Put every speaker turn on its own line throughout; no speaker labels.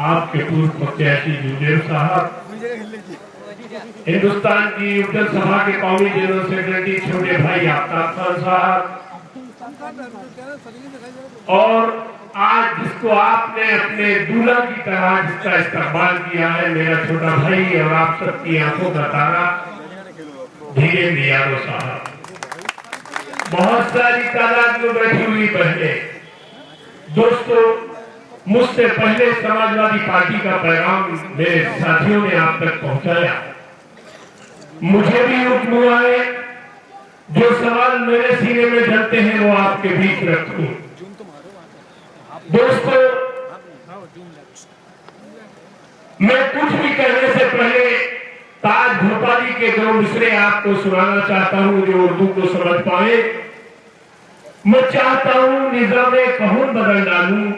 आपके पूर्व प्रत्याशी जुदेव साहब, हिंदुस्तान की उज्जवल सभा के कौमी जनरल सेक्रेटरी छोटे भाई आफ्ताब खान साहब, और आज जिसको आपने अपने दूल्हा की तरह जिसका इस्तेमाल किया है, मेरा छोटा भाई और आप सबकी आंखों का तारा धीरेन्द्र यादव साहब। बहुत सारी तादाद में बैठी हुई बहने, दोस्तों, मुझसे पहले समाजवादी पार्टी का पैगाम मेरे साथियों ने आप तक पहुंचाया। मुझे भी हुक्म हुआ है जो सवाल मेरे सीने में जलते हैं वो आपके बीच रखूं। दोस्तों, मैं कुछ भी कहने से पहले ताज भोपाली के दो मिसरे आपको सुनाना चाहता हूं जो उर्दू को समझ पाए। मैं चाहता हूं निजामे कहूं बदल डालूं,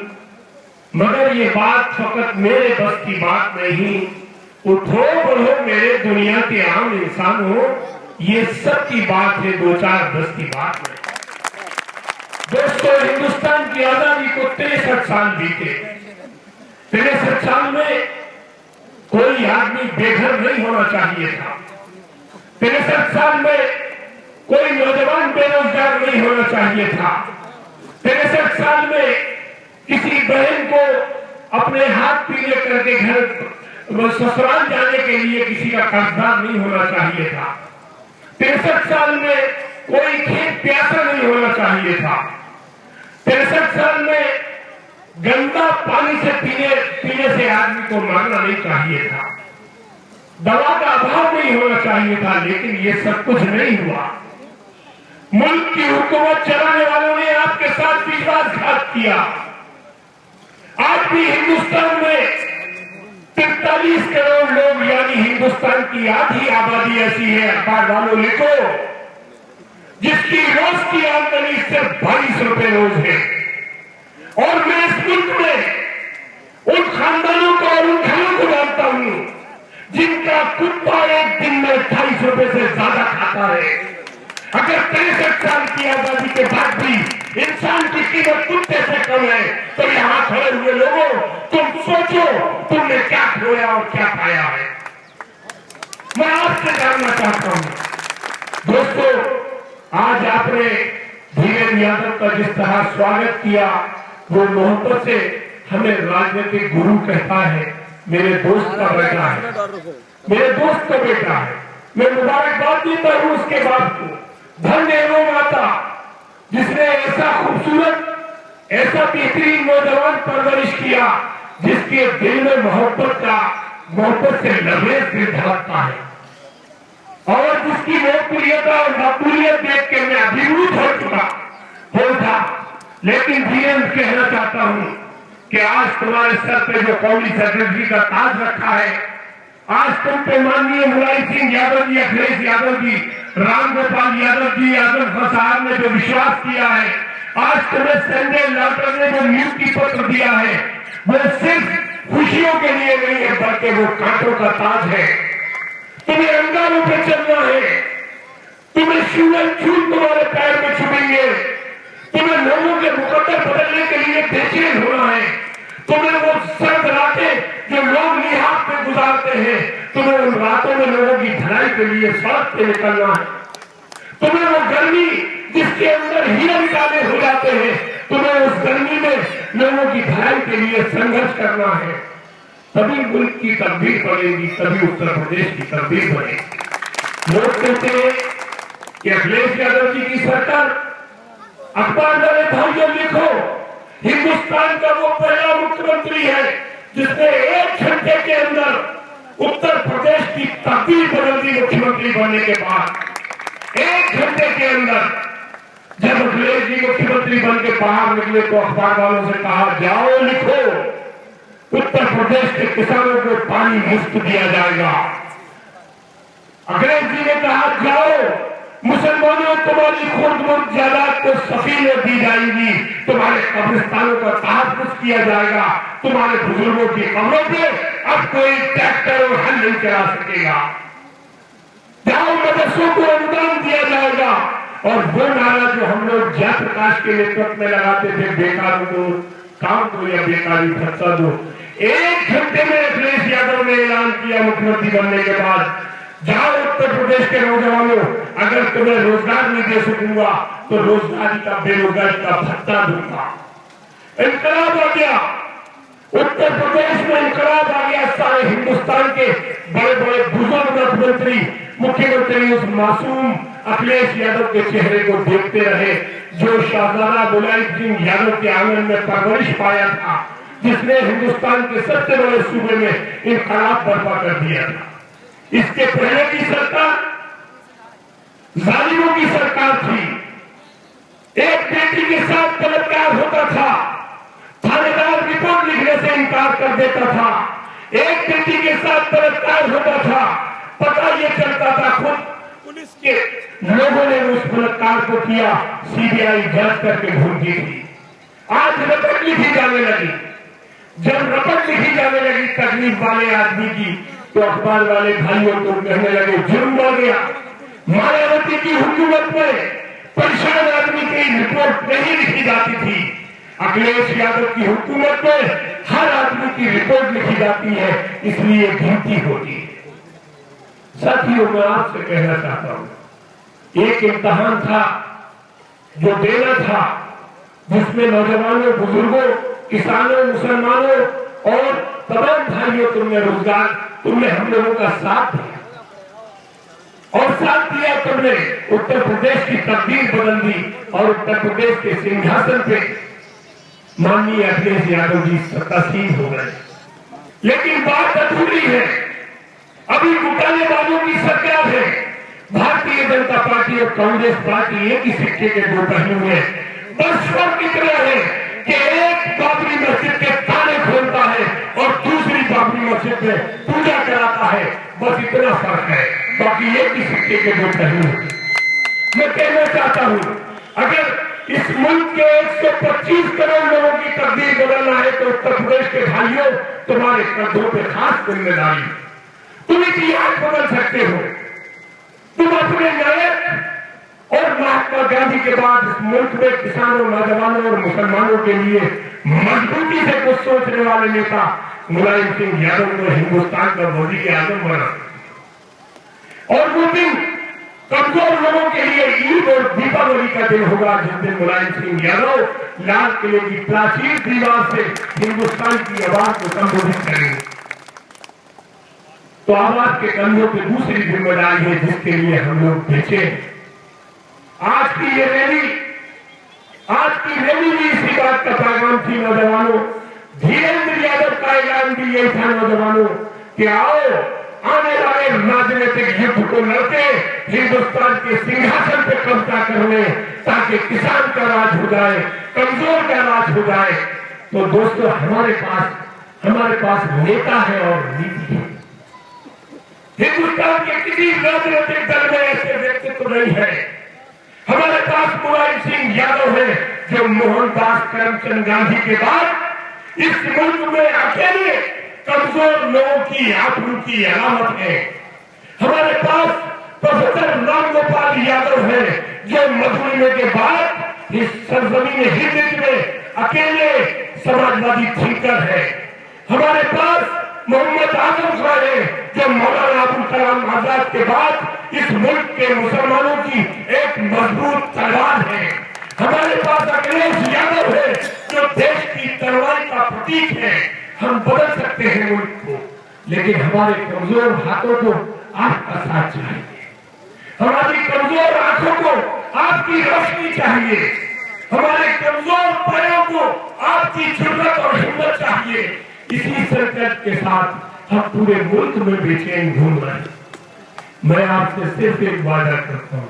मगर ये बात फकत मेरे बस की बात नहीं। उठो बढ़ो मेरे दुनिया के आम इंसान हो, ये सब की बात है, दो चार दस की बात नहीं। दोस्तों, हिंदुस्तान की आजादी को 63 साल बीते। 63 साल में कोई आदमी बेघर नहीं होना चाहिए था। 63 साल में कोई नौजवान बेरोजगार नहीं होना चाहिए था। 63 साल में किसी बहन को अपने हाथ पीले करके घर ससुराल जाने के लिए किसी का कर्जदार नहीं होना चाहिए था। 63 साल में कोई खेत प्यासा नहीं होना चाहिए था। 63 साल में गंदा पानी से पीने से आदमी को मरना नहीं चाहिए था। दवा का अभाव नहीं होना चाहिए था, लेकिन ये सब कुछ नहीं हुआ। मुल्क की हुकूमत चलाने वालों ने आपके साथ विश्वासघात किया। आज भी हिंदुस्तान में 43 करोड़ लोग यानी हिंदुस्तान की आधी आबादी ऐसी है, अखबार वालों लिखो, जिसकी रोज की आमदनी सिर्फ 22 रुपए रोज है। और मैं इस मुल्क में उन खानदानों को और उन घरों को जानता हूं जिनका कुत्ता एक दिन में 28 रुपए से ज्यादा खाता है। अगर 63 साल की आजादी के बाद भी इंसान की कीमत कुत्ते से कम है, तो यहां खड़े हुए लोगों, तुम सोचो तुमने क्या खोया और क्या पाया है। मैं आपसे जानना चाहता हूं दोस्तों, आज आपने धीरेन्द्र यादव का जिस तरह स्वागत किया, वो मोहब्बत से हमें राजनीतिक गुरु कहता है। मेरे दोस्त का बेटा है, मेरे दोस्त का बेटा है। मैं मुबारकबाद देता हूं उसके बाप को। धन्य है वो माता जिसने ऐसा खूबसूरत, ऐसा बेहतरीन नौजवान परवरिश किया जिसके दिल में मोहब्बत से लबरेज दिल धड़कता है, और जिसकी लोकप्रियता और मकबूलियत देख के मैं अभिभूत हो चुका था। लेकिन धीरेन्द्र कहना चाहता हूं कि आज तुम्हारे सर पे जो कौमी सेक्रेटरी का ताज रखा है, आज तुम पे माननीय मुलायम सिंह यादव जी, अखिलेश यादव जी, रामगोपाल यादव जी, आजम खान साहब ने जो विश्वास किया है, आज तुम्हें संजय लाटर ने जो नियुक्ति पत्र दिया है, वो सिर्फ खुशियों के लिए नहीं है, बल्कि वो कांटों का ताज है। तुम्हें अंगारों पे चलना है, तुम्हें सूरज छूट तुम्हारे पैर में छुपेंगे, तुम्हें लोगों के मुकद्दर बदलने के लिए बेचैन होना है, तुम्हें वो सर्द रातें जो लोग निहात में गुजारते हैं, तुम्हें उन रातों में लोगों की भलाई के लिए सड़क पे निकलना है, तुम्हें वो गर्मी जिसके अंदर हीरे निकाले हो जाते हैं, तुम्हें उस गर्मी में लोगों की भलाई के लिए संघर्ष करना है। तभी मुल्क की तकदीर बनेगी, तभी उत्तर प्रदेश की तकदीर बनेगी। लोग कहते हैं कि अखिलेश यादव जी की सरकार, अखबार वाले भाइयों लिखो, हिंदुस्तान का वो पहला मुख्यमंत्री है जिसने 1 घंटे के अंदर उत्तर प्रदेश की तकदीर बदल दी। मुख्यमंत्री बनने के बाद 1 घंटे के अंदर जब अखिलेश जी मुख्यमंत्री बन के बाहर निकले तो अखबार वालों से कहा, जाओ लिखो, उत्तर प्रदेश के किसानों को पानी मुफ्त दिया जाएगा। अखिलेश जी ने कहा, जाओ मुसलमानों, तुम्हारी खुर्द-बुर्द जायदाद को सफीलें दी जाएंगी, तुम्हारे कब्रिस्तानों का तहफ्फुज़ किया जाएगा, तुम्हारे बुजुर्गों की कब्रों पे अब कोई ट्रैक्टर और हल नहीं चला सकेगा। जाओ, मदरसों को अनुदान दिया जाएगा। और वो नारा जो हम लोग जयप्रकाश के नेतृत्व में लगाते थे, बेकारों को काम दो या बेकारी भत्ता दो, 1 घंटे में अखिलेश यादव ने ऐलान किया मुख्यमंत्री बनने के बाद, जाओ उत्तर प्रदेश के नौजवानों, अगर तुम्हें रोजगार नहीं दे सकूंगा तो रोजगारी का, बेरोजगारी का भत्ता दूंगा। इनकलाब आ गया उत्तर प्रदेश में, इनकलाब आ गया। सारे हिंदुस्तान के बड़े बड़े बुजुर्ग मुख्यमंत्री, मुख्यमंत्री उस मासूम अखिलेश यादव के चेहरे को देखते रहे जो शहजादा मुलायम सिंह यादव के आंगन में परवरिश पाया था, जिसने हिंदुस्तान के सबसे बड़े सूबे में इनकलाब बर्पा कर दिया था। इसके पहले की सरकार जालिमों की सरकार थी। एक बेटी के साथ बलात्कार होता था, थानेदार रिपोर्ट लिखने से इनकार कर देता था। एक बेटी के साथ बलात्कार होता था, पता ये चलता था, खुद पुलिस के लोगों ने उस बलात्कार को किया, सीबीआई जांच करके भूल गई थी। आज रिपोर्ट लिखी जाने लगी। जब रिपोर्ट लिखी जाने लगी तकलीफ वाले आदमी की, तो अखबार वाले भाइयों को कहने लगे जुर्म बढ़ गया। मायावती की हुकूमत में परेशान आदमी की रिपोर्ट नहीं लिखी जाती थी, अखिलेश यादव की हुकूमत में हर आदमी की रिपोर्ट लिखी जाती है, इसलिए गिनती होती है। साथियों, मैं आपसे कहना चाहता हूं, एक इम्तहान था जो देना था, जिसमें नौजवानों, बुजुर्गों, किसानों, मुसलमानों और तमाम भाइयों, तुमने रोजगार, तुमने हम लोगों का साथ दिया और साथ दिया तुमने उत्तर प्रदेश की तकदीर बदल दी और उत्तर प्रदेश के सिंहासन पे माननीय अखिलेश यादव जी सत्तासीन हो गए। लेकिन बात अधूरी है, अभी घोटालेबाजों की सरकार है। भारतीय जनता पार्टी और कांग्रेस पार्टी एक ही सिक्के के दो पहलू हैं। बस फर्क इतना है कि एक बाबरी मस्जिद के ताले खोलता है और दूसरी बाबरी मस्जिद में पूजा कराता है, बस इतना फर्क है, बाकी एक ही सिक्के के दो पहलू हैं। मैं कहना चाहता हूं, अगर इस मुल्क के 125 करोड़ लोगों की तकदीर बदलना है तो उत्तर प्रदेश के भाइयों, तुम्हारे कंधों पर खास जिम्मेदारी। तुम इतिहास बदल सकते हो। तुम अपने नायक और महात्मा गांधी के बाद इस मुल्क में किसानों, नौजवानों और मुसलमानों के लिए मजबूती से कुछ सोचने वाले नेता मुलायम सिंह यादव को हिंदुस्तान का वजीर आजम बना। और वो दिन कमजोर लोगों के लिए ईद और दीपावली का दिन होगा, जिस दिन मुलायम सिंह यादव लाल किले की प्राचीन दीवार से हिंदुस्तान की आवाज को संबोधित करेंगे। तो आवाज के कंधों पर दूसरी जिम्मेदारी है जिसके लिए हम लोग बेचे हैं। आज की रैली भी इसी बात का पैगाम थी। नौजवानों, धीरेन्द्र यादव का ऐलान भी यही था नौजवानों कि आओ आने वाले राजनीतिक युद्ध को लड़के हिंदुस्तान के सिंहासन पे कब्जा करने, ताकि किसान का राज हो जाए, कमजोर का राज हो जाए। तो दोस्तों, हमारे पास नेता है और नीति है। हिंदुस्तान के किसी राजनीतिक दल में ऐसे व्यक्तित्व नहीं है। हमारे पास मुलायम सिंह यादव है जो मोहनदास करमचंद गांधी के बाद इस मुल्क में अकेले कमजोर लोगों की आबरू की अलामत है। हमारे पास प्रोफेसर रामगोपाल यादव है जो मधुमेह के बाद इस सरजमीन हिंद में अकेले समाजवादी थिंकर है। हमारे पास मोहम्मद आजम खान है जो मौलाना अबुल कलाम आजाद के बाद इस मुल्क के मुसलमानों की एक मजबूत तलवार है। हमारे पास अखिलेश यादव है जो देश की तलवार का प्रतीक है। हम बदल सकते हैं मुल्क को, लेकिन हमारे कमजोर हाथों को आपका साथ चाहिए, हमारी कमजोर आंखों को आपकी रोशनी चाहिए, हमारे कमजोर पैरों को आपकी जुर्रत और हिम्मत चाहिए। इसी संकट के साथ हम पूरे मुल्क में बेचैन घूम रहे हैं। मैं आपसे सिर्फ एक वादा करता हूं,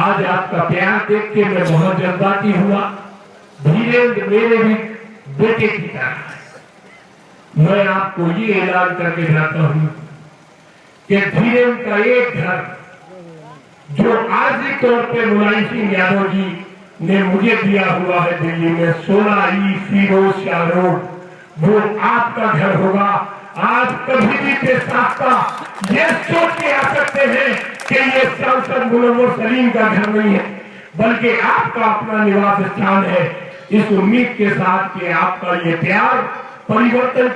आज आपका प्यार देख के मैं बहुत जज्बाती हुआ। धीरेन्द्र मेरे भी बेटे की तरह है। मैं आपको ये ऐलान करके जाता हूं कि धीरेन्द्र का एक घर जो आर्थिक तौर पे मुलायम सिंह यादव जी ने मुझे दिया हुआ है दिल्ली में 16 फिरोज शाह रोड, वो आपका घर होगा। आज कभी भी के साथ ये सोच के आ सकते हैं कि ये सांसद मुनव्वर सलीम का घर नहीं है, बल्कि आपका अपना निवास स्थान है। इस उम्मीद के साथ कि आपका ये प्यार परिवर्तन